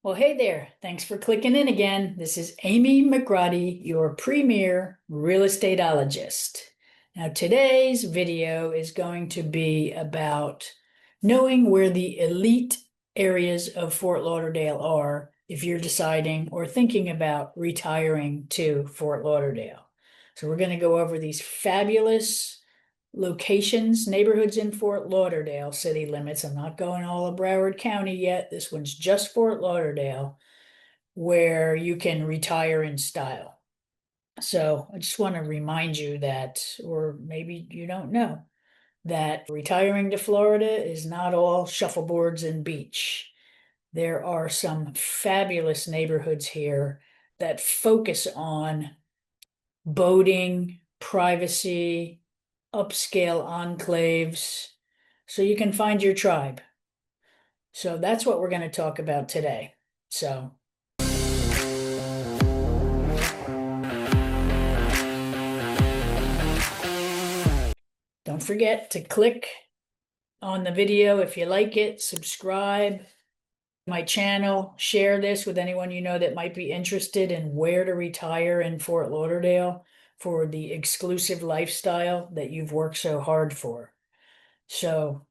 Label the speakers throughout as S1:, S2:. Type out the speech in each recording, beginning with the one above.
S1: Well, hey there. Thanks for clicking in again. This is Amy McGrady, your premier real estateologist. Now, today's video is going to be about knowing where the elite areas of Fort Lauderdale are if you're deciding or thinking about retiring to Fort Lauderdale. So we're going to go over these fabulous locations, neighborhoods in Fort Lauderdale city limits. I'm not going all of Broward County yet. This one's just Fort Lauderdale, where you can retire in style. So I just want to remind you that, or maybe you don't know, that retiring to Florida is not all shuffleboards and beach. There are some fabulous neighborhoods here that focus on boating, privacy, upscale enclaves, so you can find your tribe. So that's what we're going to talk about today. So don't forget to click on the video if you like it, subscribe to my channel, share this with anyone you know that might be interested in where to retire in Fort Lauderdale for the exclusive lifestyle that you've worked so hard for. So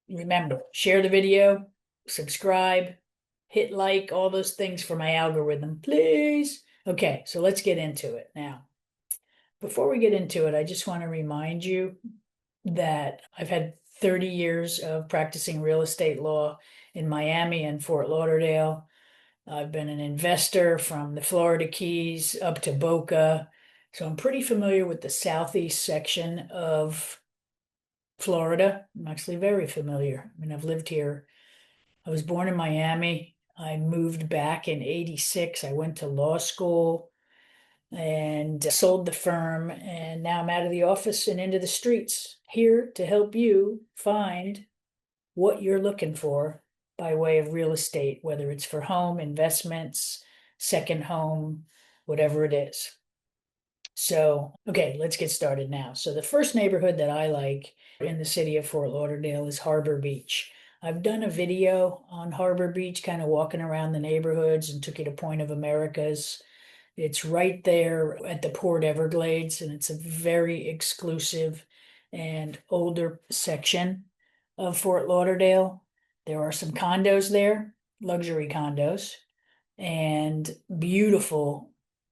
S1: remember, share the video, subscribe, hit like, all those things for my algorithm, please. Okay, so let's get into it now. Before we get into it, I just want to remind you that I've had 30 years of practicing real estate law in Miami and Fort Lauderdale. I've been an investor from the Florida Keys up to Boca. So I'm pretty familiar with the southeast section of Florida. I'm actually very familiar. I mean, I've lived here. I was born in Miami. I moved back in 86. I went to law school and sold the firm. And now I'm out of the office and into the streets, here to help you find what you're looking for by way of real estate, whether it's for home, investments, second home, whatever it is. So, okay, let's get started now. So the first neighborhood that I like in the city of Fort Lauderdale is Harbor Beach. I've done a video on Harbor Beach, kind of walking around the neighborhoods, and took you to Point of Americas. It's right there at the Port Everglades, and it's a very exclusive and older section of Fort Lauderdale. There are some condos there, luxury condos, and beautiful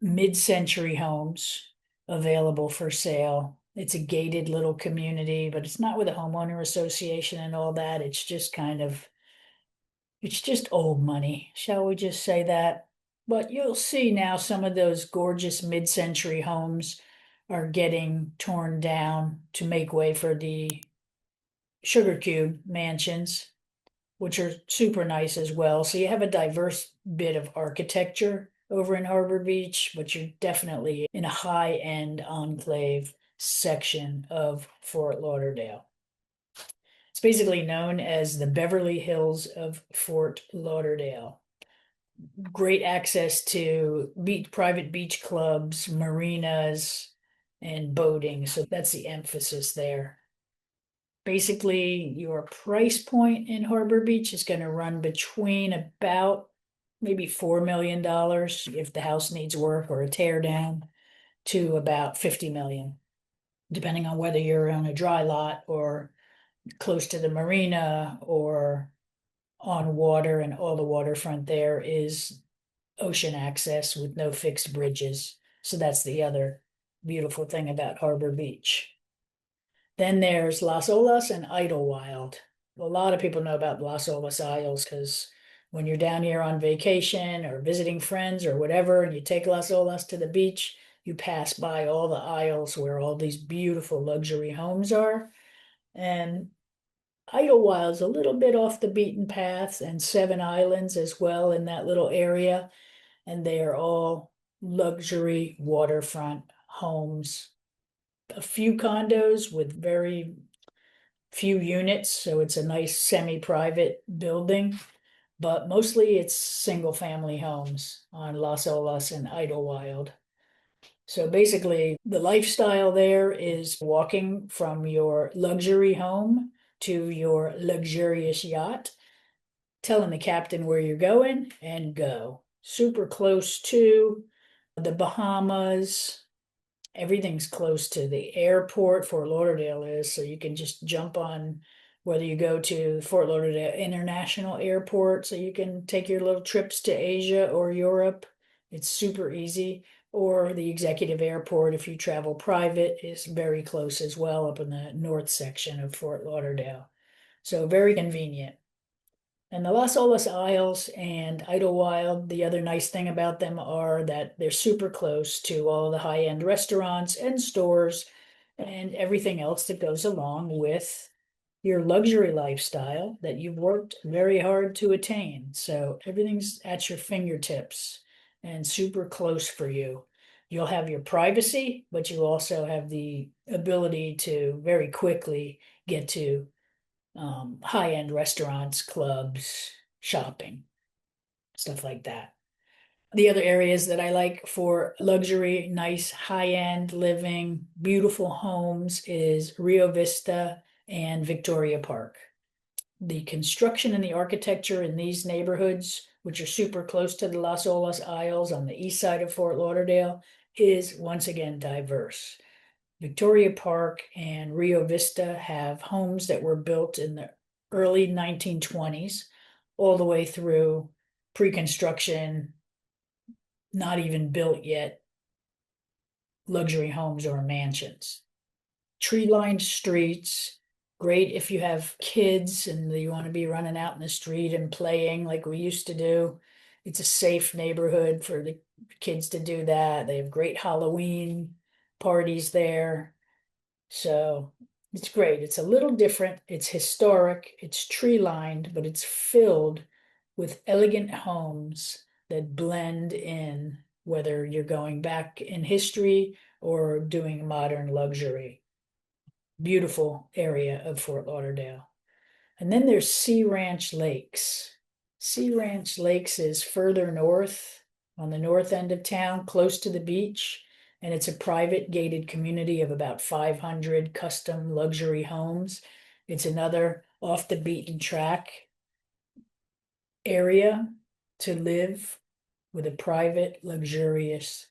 S1: mid-century homes available for sale. It's a gated little community, but it's not with a homeowner association and all that. It's just old money, shall we just say that? But you'll see now some of those gorgeous mid-century homes are getting torn down to make way for the sugar cube mansions, which are super nice as well. So you have a diverse bit of architecture over in Harbor Beach, but you're definitely in a high-end enclave section of Fort Lauderdale. It's basically known as the Beverly Hills of Fort Lauderdale. Great access to private beach clubs, marinas, and boating. So that's the emphasis there. Basically, your price point in Harbor Beach is going to run between about maybe $4 million if the house needs work or a tear down, to about 50 million, depending on whether you're on a dry lot or close to the marina or on water, and all the waterfront there is ocean access with no fixed bridges. So that's the other beautiful thing about Harbor Beach. Then there's Las Olas and Idlewild. A lot of people know about Las Olas Isles because when you're down here on vacation or visiting friends or whatever, and you take Las Olas to the beach, you pass by all the isles where all these beautiful luxury homes are. And Idlewild's a little bit off the beaten path, and Seven Islands as well in that little area. And they are all luxury waterfront homes. A few condos with very few units, so it's a nice semi-private building, but mostly it's single-family homes on Las Olas and Idlewild. So basically, the lifestyle there is walking from your luxury home to your luxurious yacht, telling the captain where you're going and go. Super close to the Bahamas. Everything's close to the airport. Fort Lauderdale is, so you can just jump on whether you go to Fort Lauderdale International Airport, so you can take your little trips to Asia or Europe. It's super easy. Or the executive airport, if you travel private, is very close as well, up in the north section of Fort Lauderdale. So very convenient. And the Las Olas Isles and Idlewild, the other nice thing about them are that they're super close to all the high-end restaurants and stores and everything else that goes along with your luxury lifestyle that you've worked very hard to attain. So everything's at your fingertips and super close for you. You'll have your privacy, but you also have the ability to very quickly get to high-end restaurants, clubs, shopping, stuff like that. The other areas that I like for luxury, nice, high-end living, beautiful homes is Rio Vista and Victoria Park. The construction and the architecture in these neighborhoods, which are super close to the Las Olas Isles on the east side of Fort Lauderdale, is once again diverse. Victoria Park and Rio Vista have homes that were built in the early 1920s, all the way through pre-construction, not even built yet, luxury homes or mansions. Tree-lined streets, great if you have kids and you want to be running out in the street and playing like we used to do. It's a safe neighborhood for the kids to do that. They have great Halloween parties there. So it's great. It's a little different. It's historic. It's tree lined, but it's filled with elegant homes that blend in, whether you're going back in history or doing modern luxury. Beautiful area of Fort Lauderdale. And then there's Sea Ranch Lakes. Sea Ranch Lakes is further north, on the north end of town, close to the beach. And it's a private gated community of about 500 custom luxury homes. It's another off the beaten track area to live with a private, luxurious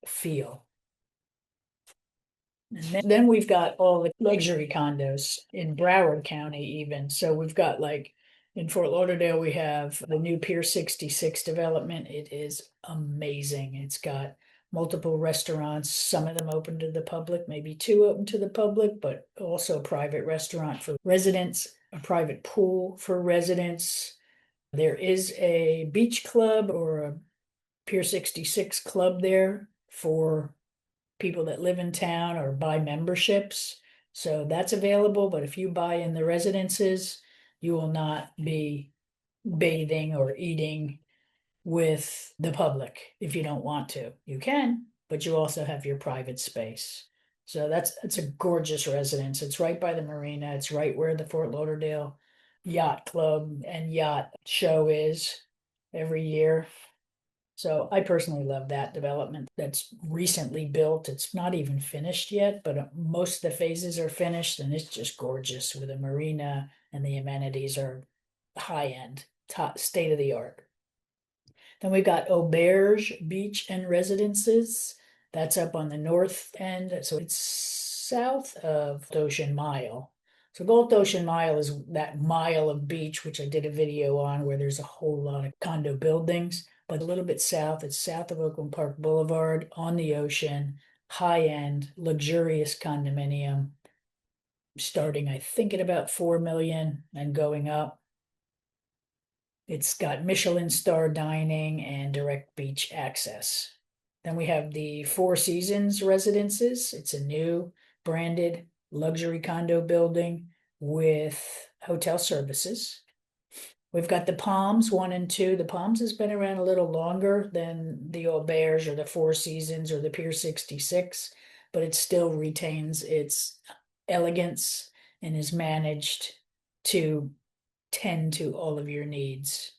S1: feel. And then we've got all the luxury condos in Broward County even. So we've got, like, in Fort Lauderdale, we have the new Pier 66 development. It is amazing. It's got multiple restaurants, some of them open to the public, maybe two open to the public, but also a private restaurant for residents, a private pool for residents. There is a beach club or a Pier 66 club there for people that live in town or buy memberships. So that's available, but if you buy in the residences, you will not be bathing or eating with the public if you don't want to. You can, but you also have your private space. So it's a gorgeous residence. It's right by the marina. It's right where the Fort Lauderdale Yacht Club and Yacht Show is every year. So I personally love that development that's recently built. It's not even finished yet, but most of the phases are finished and it's just gorgeous with a marina, and the amenities are high end, top state of the art. Then we've got Auberge Beach and Residences. That's up on the north end. So it's south of Ocean Mile. So Gulf Ocean Mile is that mile of beach, which I did a video on, where there's a whole lot of condo buildings. But a little bit south, it's south of Oakland Park Boulevard on the ocean, high-end, luxurious condominium, starting, I think, at about 4 million and going up. It's got Michelin star dining and direct beach access. Then we have the Four Seasons Residences. It's a new branded luxury condo building with hotel services. We've got the Palms 1 and 2. The Palms has been around a little longer than the Auberge or the Four Seasons or the Pier 66, but it still retains its elegance and is managed to tend to all of your needs.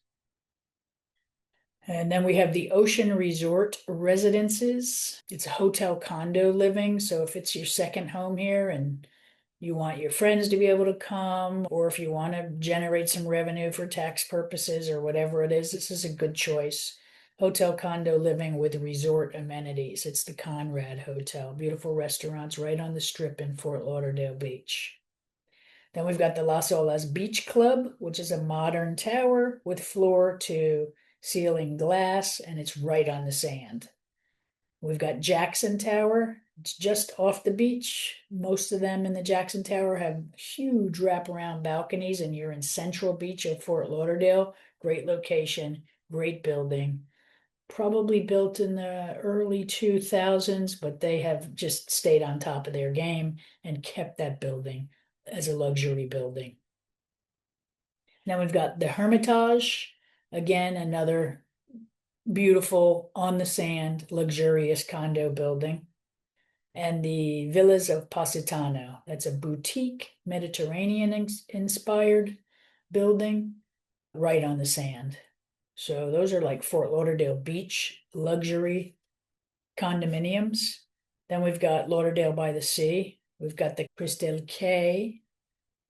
S1: And then we have the Ocean Resort Residences. It's a hotel condo living. So if it's your second home here and you want your friends to be able to come, or if you want to generate some revenue for tax purposes or whatever it is, this is a good choice. Hotel condo living with resort amenities. It's the Conrad Hotel. Beautiful restaurants right on the strip in Fort Lauderdale Beach. Then we've got the Las Olas Beach Club, which is a modern tower with floor to ceiling glass, and it's right on the sand. We've got Jackson Tower. It's just off the beach. Most of them in the Jackson Tower have huge wraparound balconies, and you're in Central Beach of Fort Lauderdale. Great location, great building. Probably built in the early 2000s, but they have just stayed on top of their game and kept that building as a luxury building. Now we've got the Hermitage, again, another beautiful on the sand, luxurious condo building. And the Villas of Positano. That's a boutique Mediterranean inspired building right on the sand. So those are like Fort Lauderdale Beach luxury condominiums. Then we've got Lauderdale by the Sea. We've got the Crystal Cay,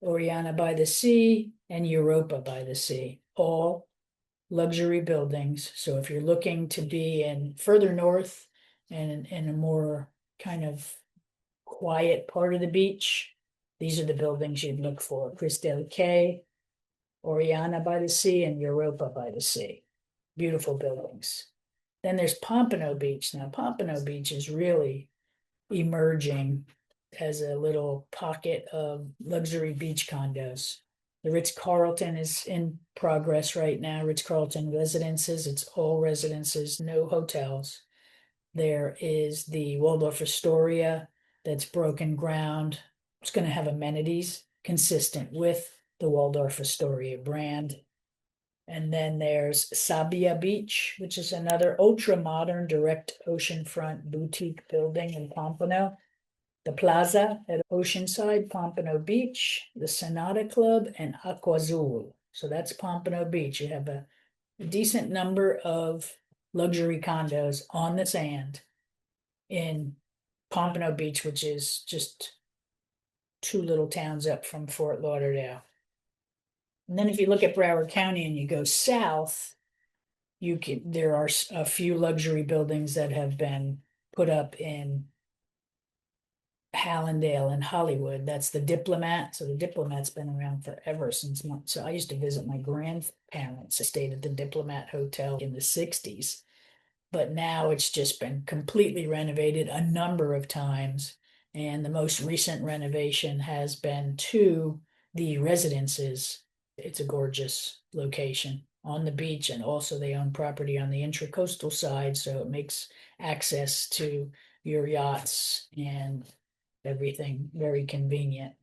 S1: Oriana by the Sea, and Europa by the Sea. All luxury buildings. So if you're looking to be in further north and in a more kind of quiet part of the beach, these are the buildings you'd look for. Crystal Cay, Oriana by the Sea, and Europa by the Sea. Beautiful buildings. Then there's Pompano Beach. Now, Pompano Beach is really emerging as a little pocket of luxury beach condos. The Ritz-Carlton is in progress right now. Ritz-Carlton residences. It's all residences, no hotels. There is the Waldorf Astoria that's broken ground. It's going to have amenities consistent with the Waldorf Astoria brand. And then there's Sabia Beach, which is another ultra-modern direct oceanfront boutique building in Pompano. The Plaza at Oceanside, Pompano Beach, the Sonata Club, and Aquazul. So that's Pompano Beach. You have a decent number of luxury condos on the sand in Pompano Beach, which is just two little towns up from Fort Lauderdale. And then if you look at Broward County and you go south, there are a few luxury buildings that have been put up in Hallandale and Hollywood. That's the Diplomat. So the Diplomat's been around forever so I used to visit my grandparents. I stayed at the Diplomat Hotel in the 60s, but now it's just been completely renovated a number of times. And the most recent renovation has been to the residences. It's a gorgeous location on the beach, and also they own property on the intracoastal side, so it makes access to your yachts and everything very convenient.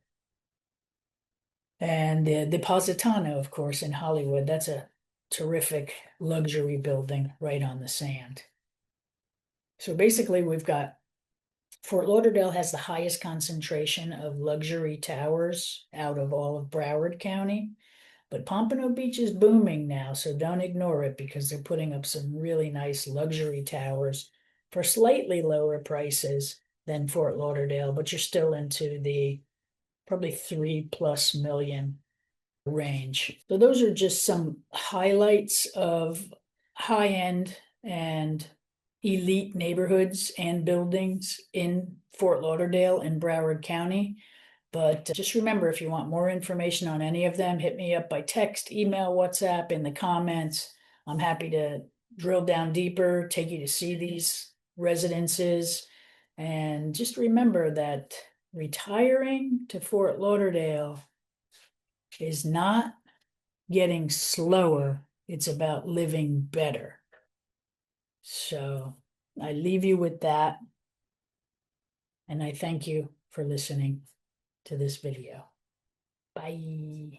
S1: And the Positano, of course, in Hollywood, that's a terrific luxury building right on the sand. So basically, we've got Fort Lauderdale has the highest concentration of luxury towers out of all of Broward County. But Pompano Beach is booming now, so don't ignore it because they're putting up some really nice luxury towers for slightly lower prices than Fort Lauderdale, but you're still into the probably 3+ million range. So those are just some highlights of high-end and elite neighborhoods and buildings in Fort Lauderdale and Broward County. But just remember, if you want more information on any of them, hit me up by text, email, WhatsApp, in the comments. I'm happy to drill down deeper, take you to see these residences. And just remember that retiring to Fort Lauderdale is not getting slower. It's about living better. So I leave you with that. And I thank you for listening to this video. Bye.